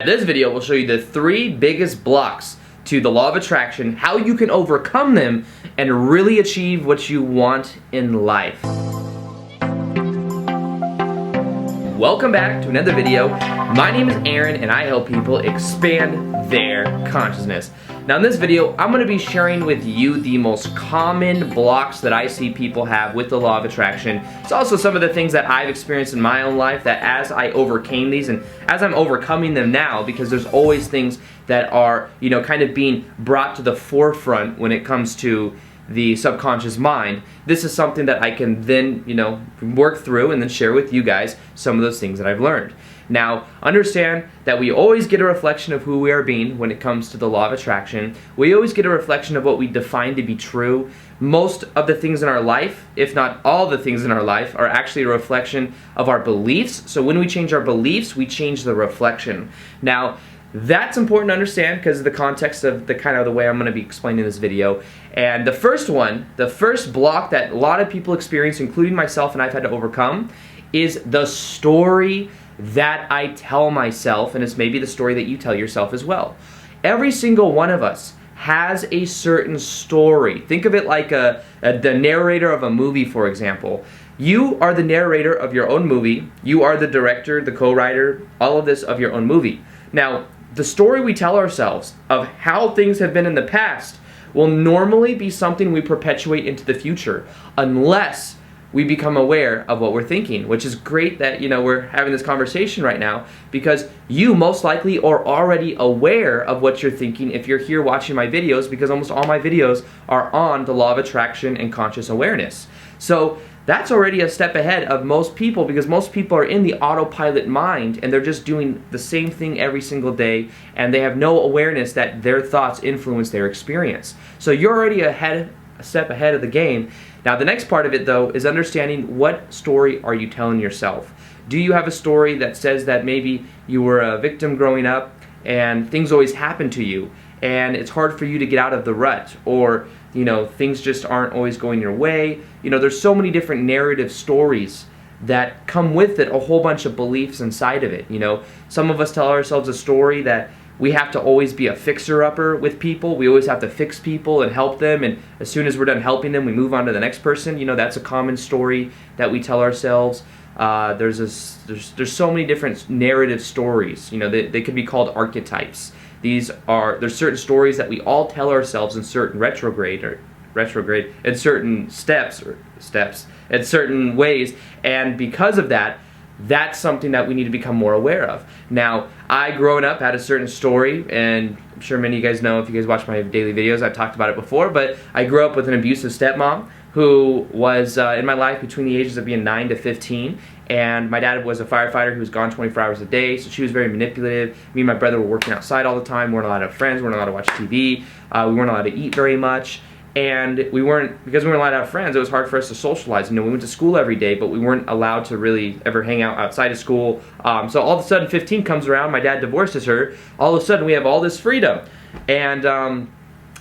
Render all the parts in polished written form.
This video will show you the 3 biggest blocks to the law of attraction, how you can overcome them, and really achieve what you want in life. Welcome back to another video. My name is Aaron and I help people expand their consciousness. Now in this video, I'm going to be sharing with you the most common blocks that I see people have with the law of attraction. It's also some of the things that I've experienced in my own life that as I overcame these and as I'm overcoming them now, because there's always things that are, kind of being brought to the forefront when it comes to the subconscious mind. This is something that I can then, work through and then share with you guys some of those things that I've learned. Now, understand that we always get a reflection of who we are being when it comes to the law of attraction. We always get a reflection of what we define to be true. Most of the things in our life, if not all the things in our life, are actually a reflection of our beliefs. So when we change our beliefs, we change the reflection. Now, that's important to understand because of the context of the way I'm going to be explaining this video. And the first block that a lot of people experience, including myself, and I've had to overcome, is the story that I tell myself, and it's maybe the story that you tell yourself as well. Every single one of us has a certain story. Think of it like the narrator of a movie, for example. You are the narrator of your own movie. You are the director, the co-writer, all of this of your own movie. Now, the story we tell ourselves of how things have been in the past will normally be something we perpetuate into the future, unless we become aware of what we're thinking, which is great that we're having this conversation right now, because you most likely are already aware of what you're thinking if you're here watching my videos, because almost all my videos are on the law of attraction and conscious awareness. So that's already a step ahead of most people, because most people are in the autopilot mind and they're just doing the same thing every single day, and they have no awareness that their thoughts influence their experience. So you're already a step ahead of the game. Now the next part of it though is understanding, what story are you telling yourself? Do you have a story that says that maybe you were a victim growing up and things always happen to you and it's hard for you to get out of the rut, or things just aren't always going your way? There's so many different narrative stories that come with it, a whole bunch of beliefs inside of it. Some of us tell ourselves a story that we have to always be a fixer-upper with people. We always have to fix people and help them, and as soon as we're done helping them, we move on to the next person. That's a common story that we tell ourselves. There's so many different narrative stories. They could be called archetypes. There's certain stories that we all tell ourselves in certain retrograde in certain steps in certain ways, and because of that, that's something that we need to become more aware of. Now, I, growing up, had a certain story, and I'm sure many of you guys know, if you guys watch my daily videos, I've talked about it before, but I grew up with an abusive stepmom who was in my life between the ages of being 9 to 15, and my dad was a firefighter who was gone 24 hours a day, so she was very manipulative. Me and my brother were working outside all the time, weren't allowed to have friends, weren't allowed to watch TV, we weren't allowed to eat very much. And because we weren't allowed to have friends, it was hard for us to socialize. We went to school every day, but we weren't allowed to really ever hang out outside of school. So all of a sudden, 15 comes around, my dad divorces her. All of a sudden, we have all this freedom. And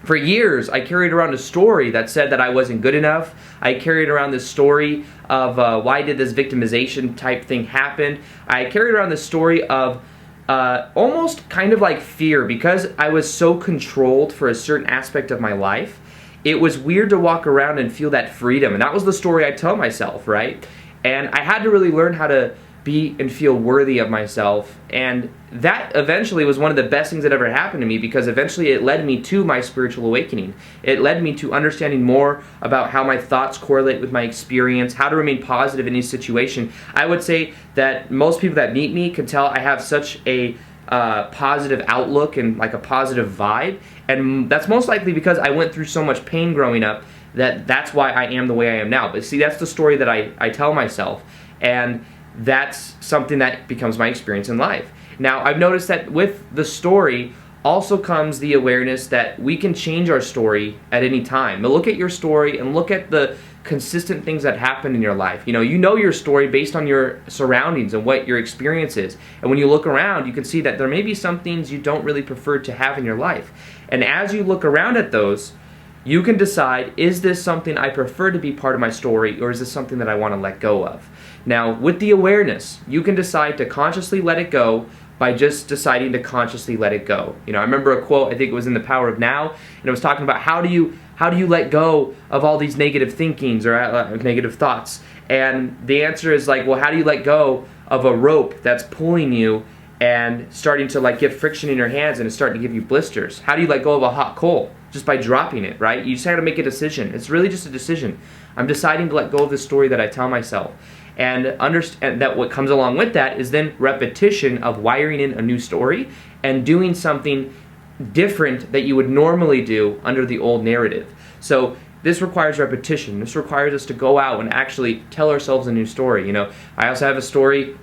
for years, I carried around a story that said that I wasn't good enough. I carried around this story of why did this victimization type thing happen. I carried around this story of almost kind of like fear, because I was so controlled for a certain aspect of my life. It was weird to walk around and feel that freedom, and that was the story I tell myself, right? And I had to really learn how to be and feel worthy of myself, and that eventually was one of the best things that ever happened to me, because eventually it led me to my spiritual awakening. It led me to understanding more about how my thoughts correlate with my experience, how to remain positive in each situation. I would say that most people that meet me can tell I have such a positive outlook and like a positive vibe, and that's most likely because I went through so much pain growing up that's why I am the way I am now. But see, that's the story that I tell myself, and that's something that becomes my experience in life. Now, I've noticed that with the story also comes the awareness that we can change our story at any time. But look at your story and look at the consistent things that happen in your life. You know your story based on your surroundings and what your experience is. And when you look around, you can see that there may be some things you don't really prefer to have in your life. And as you look around at those, you can decide, is this something I prefer to be part of my story, or is this something that I want to let go of? Now, with the awareness, you can decide to consciously let it go by just deciding to consciously let it go. You know, I remember a quote, I think it was in The Power of Now, and it was talking about how do you let go of all these negative thinkings or negative thoughts? And the answer is like, well, how do you let go of a rope that's pulling you and starting to like get friction in your hands and it's starting to give you blisters? How do you let go of a hot coal? Just by dropping it, right? You just have to make a decision. It's really just a decision. I'm deciding to let go of the story that I tell myself. And understand that what comes along with that is then repetition of wiring in a new story and doing something different that you would normally do under the old narrative. So this requires repetition. This requires us to go out and actually tell ourselves a new story. You know, I also have a story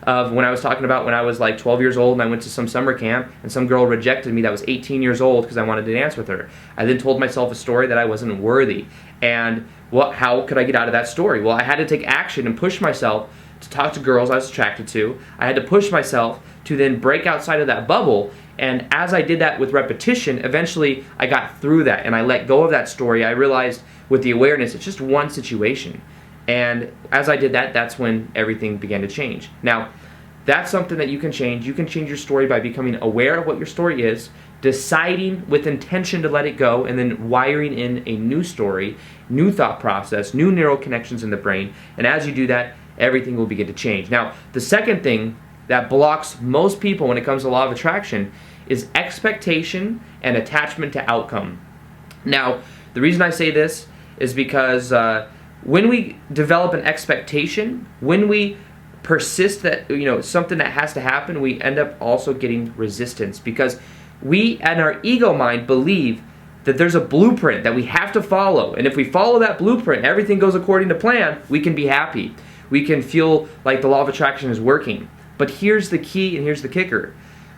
of when I was talking about when I was like 12 years old and I went to some summer camp and some girl rejected me that was 18 years old because I wanted to dance with her. I then told myself a story that I wasn't worthy. And how could I get out of that story? Well, I had to take action and push myself to talk to girls I was attracted to. I had to push myself to then break outside of that bubble. And as I did that with repetition, eventually I got through that and I let go of that story. I realized with the awareness, it's just one situation. And as I did that, that's when everything began to change. Now, that's something that you can change. You can change your story by becoming aware of what your story is, deciding with intention to let it go, and then wiring in a new story, new thought process, new neural connections in the brain. And as you do that, everything will begin to change. Now, the second thing that blocks most people when it comes to law of attraction is expectation and attachment to outcome. Now, the reason I say this is because when we develop an expectation, when we persist that, you know, something that has to happen, we end up also getting resistance because we and our ego mind believe that there's a blueprint that we have to follow, and if we follow that blueprint, everything goes according to plan, we can be happy. We can feel like the law of attraction is working. But here's the key and here's the kicker.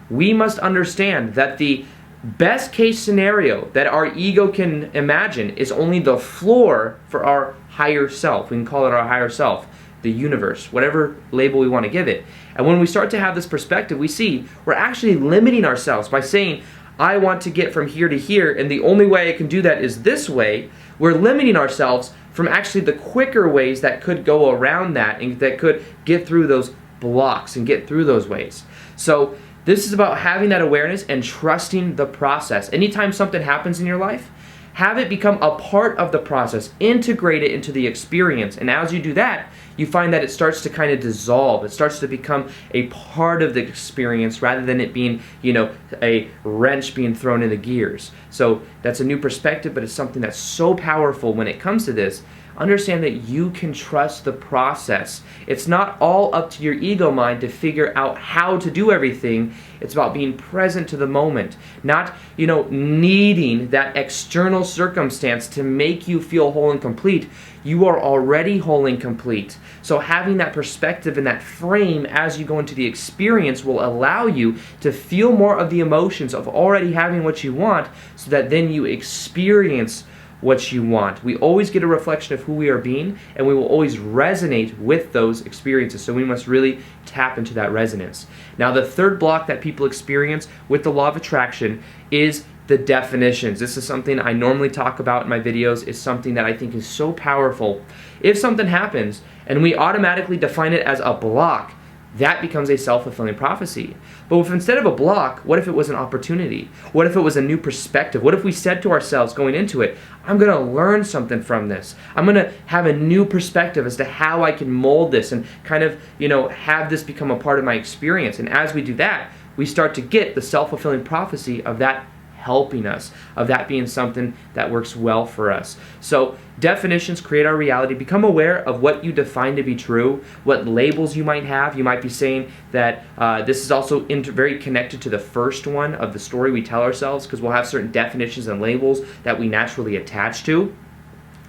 We must understand that the best case scenario that our ego can imagine is only the floor for our higher self. We can call it our higher self, the universe, whatever label we want to give it. And when we start to have this perspective, we see we're actually limiting ourselves by saying, I want to get from here to here, and the only way I can do that is this way. We're limiting ourselves from actually the quicker ways that could go around that and that could get through those blocks and get through those ways. So this is about having that awareness and trusting the process. Anytime something happens in your life, have it become a part of the process, integrate it into the experience, and as you do that, you find that it starts to kind of dissolve. It starts to become a part of the experience rather than it being, you know, a wrench being thrown in the gears. So that's a new perspective, but it's something that's so powerful when it comes to this. Understand that you can trust the process. It's not all up to your ego mind to figure out how to do everything. It's about being present to the moment, not, you know, needing that external circumstance to make you feel whole and complete. You are already whole and complete. So having that perspective and that frame as you go into the experience will allow you to feel more of the emotions of already having what you want, so that then you experience what you want. We always get a reflection of who we are being, and we will always resonate with those experiences. So we must really tap into that resonance. Now, the third block that people experience with the law of attraction is the definitions. This is something I normally talk about in my videos. It's something that I think is so powerful. If something happens and we automatically define it as a block, that becomes a self-fulfilling prophecy. But if instead of a block, what if it was an opportunity? What if it was a new perspective? What if we said to ourselves going into it, I'm going to learn something from this. I'm going to have a new perspective as to how I can mold this and kind of, you know, have this become a part of my experience. And as we do that, we start to get the self-fulfilling prophecy of that helping us, of that being something that works well for us. So definitions create our reality. Become aware of what you define to be true, what labels you might have. You might be saying that this is also very connected to the first one of the story we tell ourselves, because we'll have certain definitions and labels that we naturally attach to.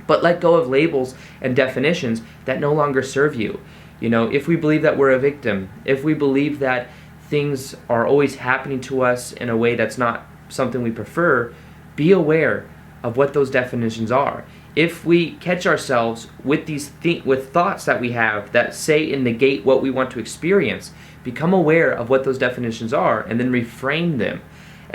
But let go of labels and definitions that no longer serve you. You know, if we believe that we're a victim, if we believe that things are always happening to us in a way that's not something we prefer, be aware of what those definitions are. If we catch ourselves with these with thoughts that we have that say and negate what we want to experience, become aware of what those definitions are and then reframe them.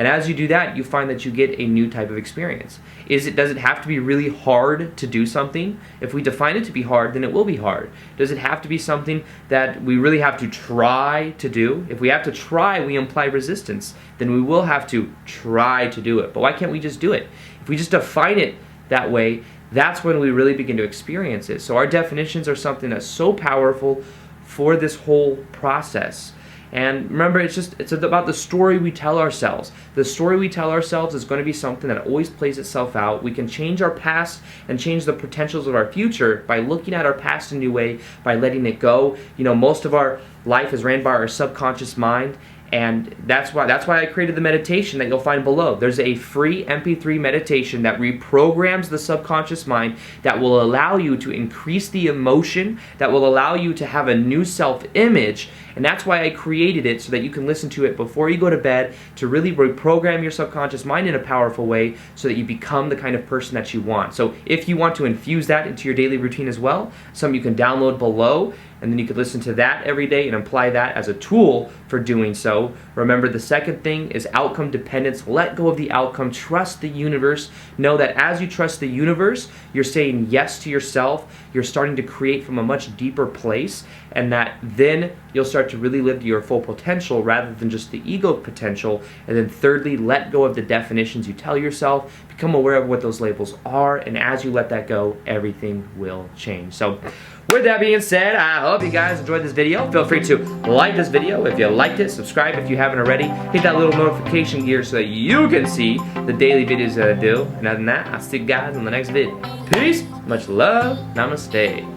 And as you do that, you find that you get a new type of experience. Does it have to be really hard to do something? If we define it to be hard, then it will be hard. Does it have to be something that we really have to try to do? If we have to try, we imply resistance. Then we will have to try to do it. But why can't we just do it? If we just define it that way, that's when we really begin to experience it. So our definitions are something that's so powerful for this whole process. And remember, it's about the story we tell ourselves. The story we tell ourselves is going to be something that always plays itself out. We can change our past and change the potentials of our future by looking at our past in a new way, by letting it go. You know, most of our life is ran by our subconscious mind. And that's why I created the meditation that you'll find below. There's a free MP3 meditation that reprograms the subconscious mind, that will allow you to increase the emotion, that will allow you to have a new self-image. And that's why I created it, so that you can listen to it before you go to bed, to really reprogram your subconscious mind in a powerful way, so that you become the kind of person that you want. So if you want to infuse that into your daily routine as well, some you can download below, and then you could listen to that every day and apply that as a tool for doing so. Remember, the second thing is outcome dependence. Let go of the outcome. Trust the universe. Know that as you trust the universe, you're saying yes to yourself. You're starting to create from a much deeper place, and that then you'll start to really live to your full potential rather than just the ego potential. And then thirdly, let go of the definitions you tell yourself. Become aware of what those labels are, and as you let that go, everything will change. So with that being said, I hope you guys enjoyed this video. Feel free to like this video if you liked it, subscribe if you haven't already, hit that little notification gear so that you can see the daily videos that I do. And other than that, I'll see you guys in the next vid. Peace, much love, namaste.